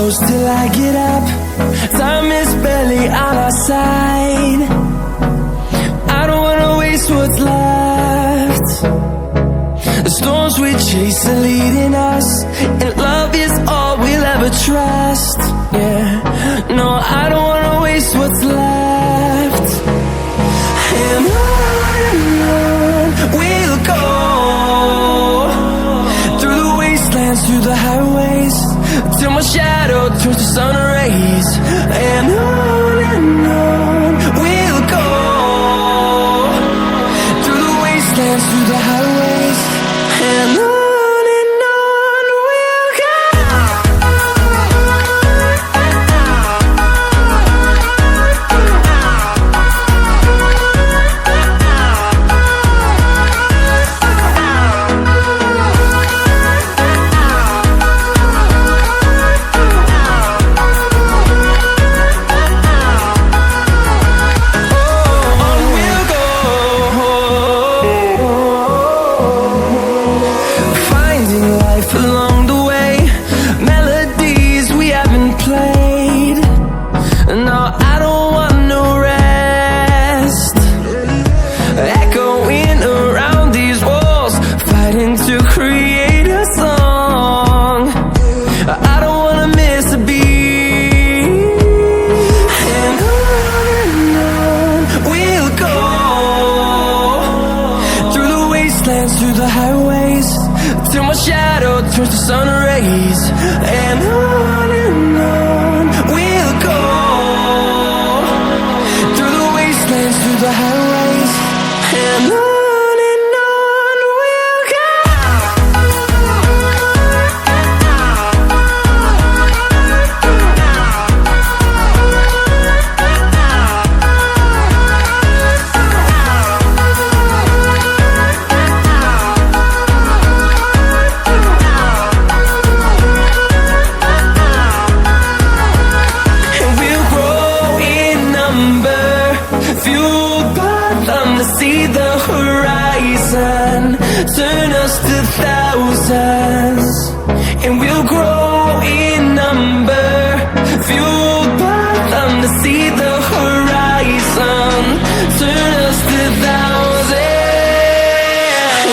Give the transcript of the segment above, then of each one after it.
close till I get up. Time is barely on our side. I don't wanna waste what's left. The storms we chase are leading us, and love is all we'll ever trust. Yeah, no, I don't wanna waste what's left. And on we'll go, through the wastelands, through the highways, till my shadow turns to sun rays. And on we'll go, through the wastelands, through the highways, and on we'll go. Along the way, melodies we haven't played. No, I don't want no rest. Echoing around these walls, fighting to create a song. I don't wanna miss a beat. And on we'll go, through the wastelands, through the highways, till my shadow turns to sun rays. And on we'll go, through the wastelands, through the highways, and on we'll go. Fueled by them to see the horizon, turn us to thousands, and we'll grow in number. Fueled by them to see the horizon, turn us to thousands.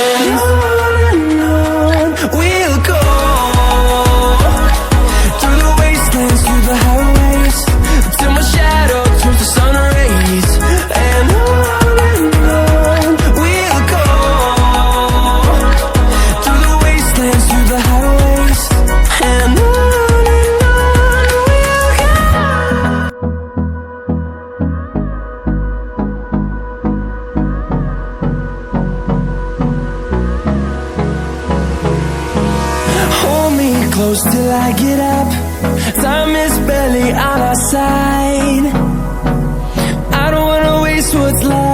And on we'll go, through the wastelands, through the highways, till my shadow turns to sun rays. And on we'll go, through the wastelands, through the highways, and on we'll go. Hold me close till I get up. Time is barely on our side. I don't wanna waste what's left.